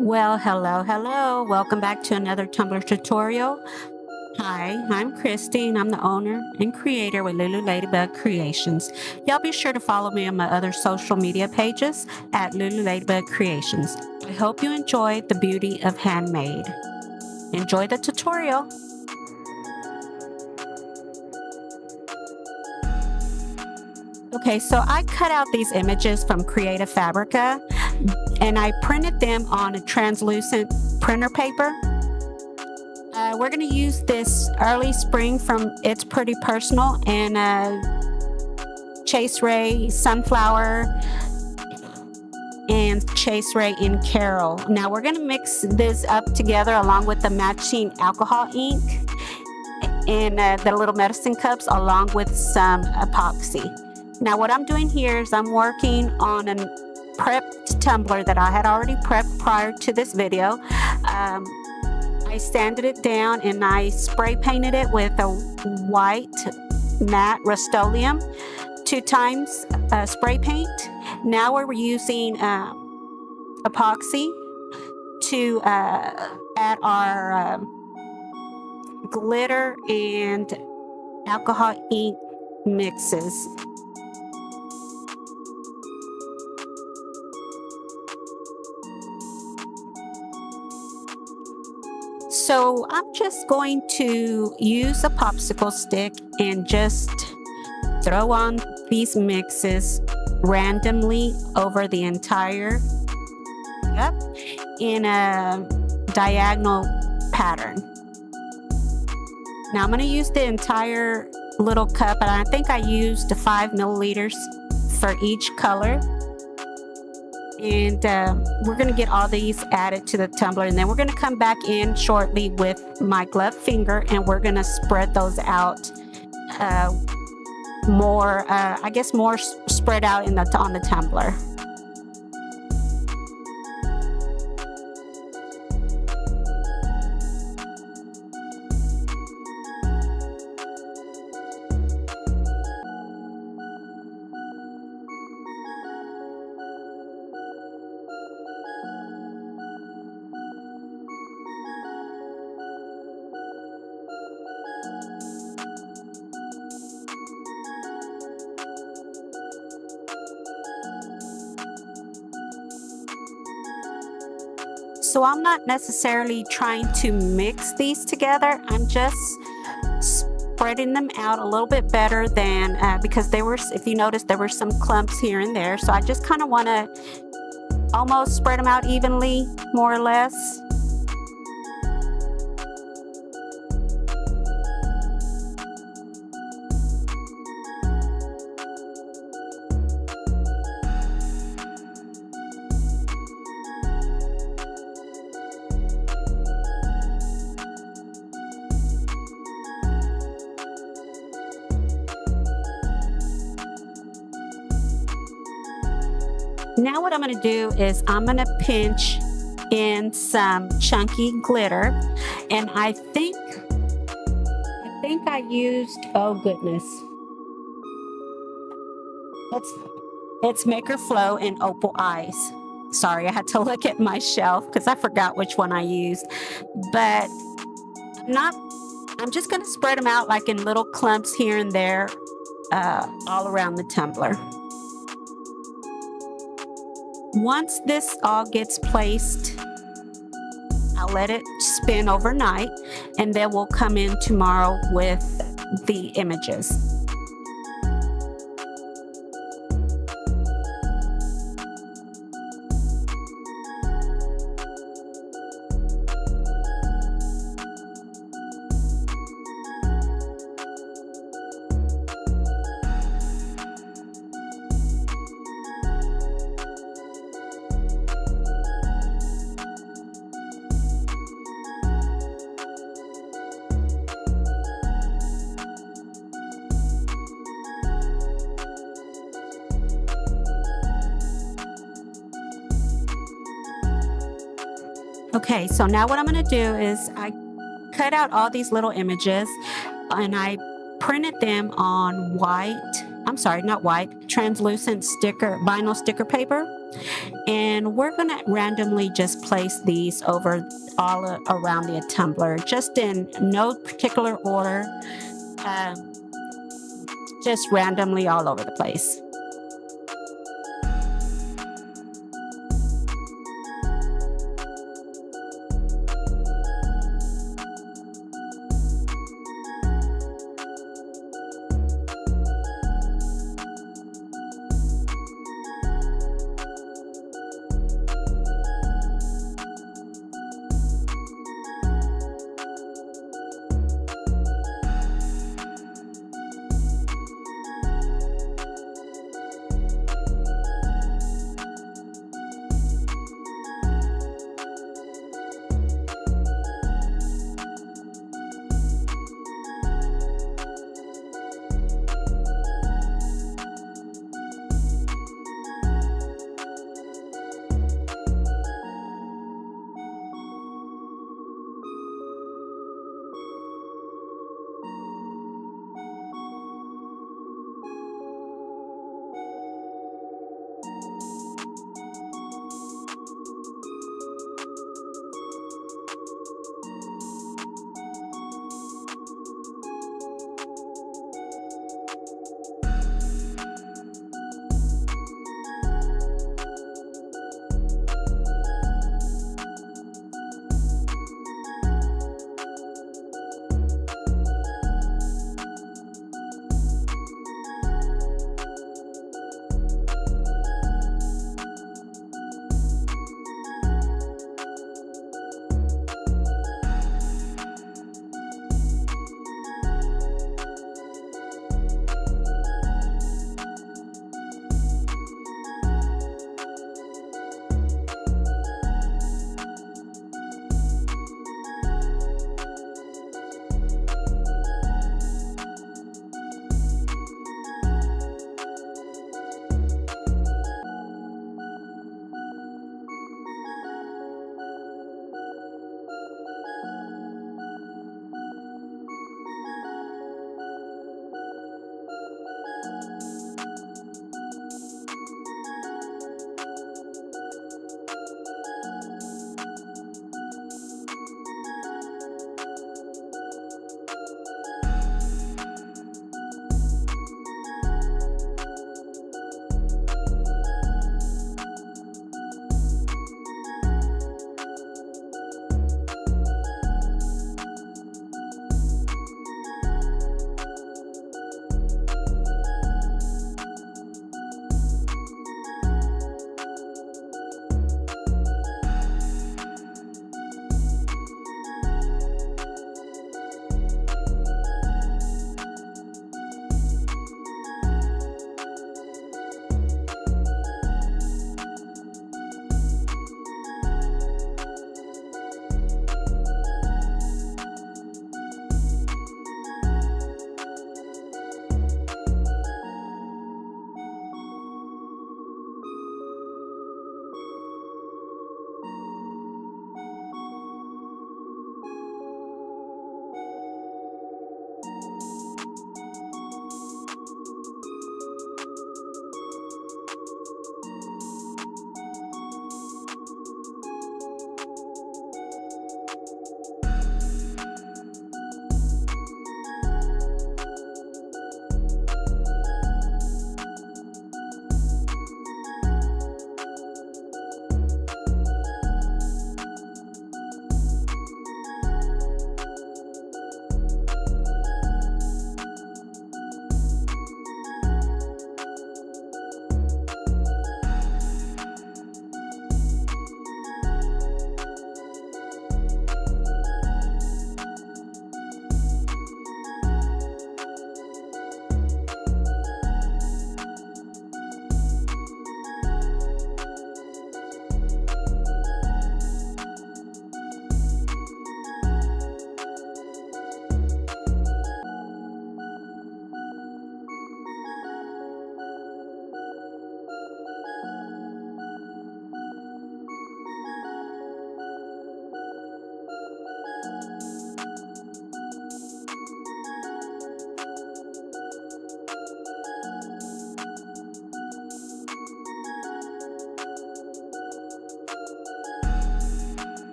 Well, hello. Welcome back to another Tumbler tutorial. Hi, I'm Christy, and I'm the owner and creator with Lulu Ladybug Creations. Y'all be sure to follow me on my other social media pages at Lulu Ladybug Creations. I hope you enjoyed the beauty of handmade. Enjoy the tutorial. Okay, so I cut out these images from Creative Fabrica and I printed them on a translucent printer paper. We're going to use this Early Spring from It's Pretty Personal and Chase Rae Sunflower and Chase Rae in Carol. Now we're going to mix this up together along with the matching alcohol ink and the little medicine cups along with some epoxy. Now what I'm doing here is I'm working on a prepped tumbler that I had already prepped prior to this video. I sanded it down and I spray painted it with a white matte Rust-Oleum 2 times spray paint. Now we're using epoxy to add our glitter and alcohol ink mixes. So I'm just going to use a popsicle stick and just throw on these mixes randomly over the entire cup in a diagonal pattern. Now I'm going to use the entire little cup, and I think I used 5 milliliters for each color. And we're going to get all these added to the tumbler, and then we're going to come back in shortly with my gloved finger and we're going to spread those out more, I guess more spread out on the tumbler. So I'm not necessarily trying to mix these together. I'm just spreading them out a little bit better than, because there were, if you notice, there were some clumps here and there. So I just kind of want to almost spread them out evenly, more or less. Now what I'm going to do is I'm going to pinch in some chunky glitter, and I think I used, oh goodness, it's Makerflo and Opal Ice. Sorry, I had to look at my shelf because I forgot which one I used, but I'm just going to spread them out like in little clumps here and there all around the tumbler. Once this all gets placed, I'll let it spin overnight, and then we'll come in tomorrow with the images. Okay, so now what I'm going to do is I cut out all these little images and I printed them on translucent vinyl sticker paper. And we're going to randomly just place these over all around the tumbler, just in no particular order, just randomly all over the place.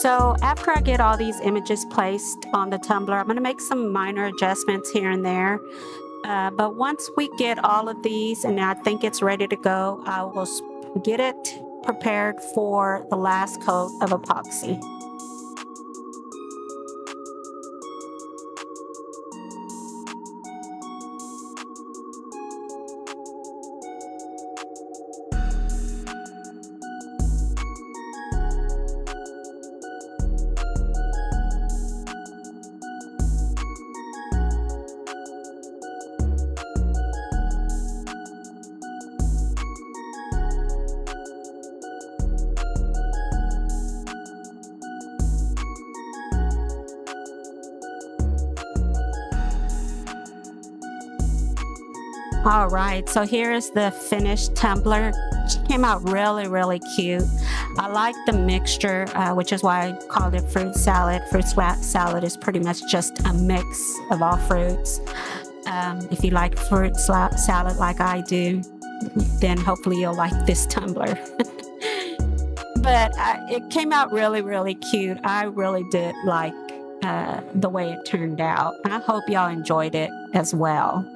So after I get all these images placed on the tumbler, I'm going to make some minor adjustments here and there. But once we get all of these and I think it's ready to go, I will get it prepared for the last coat of epoxy. All right, so here is the finished tumbler. She came out really, really cute. I like the mixture, which is why I called it fruit salad. Fruit salad is pretty much just a mix of all fruits. If you like fruit salad like I do, then hopefully you'll like this tumbler. But it came out really, really cute. I really did like the way it turned out. I hope y'all enjoyed it as well.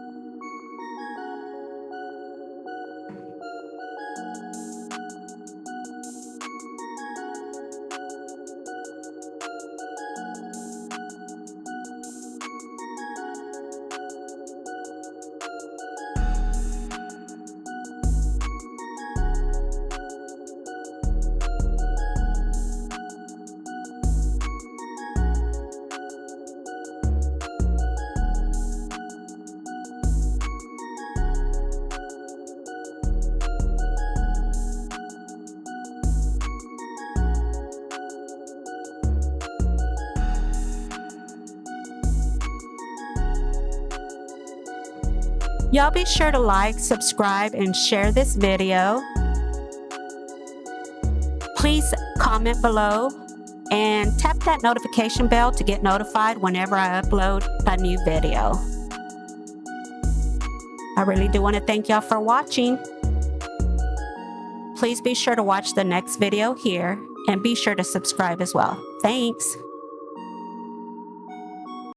Y'all be sure to like, subscribe, and share this video. Please comment below and tap that notification bell to get notified whenever I upload a new video. I really do want to thank y'all for watching. Please be sure to watch the next video here and be sure to subscribe as well. Thanks.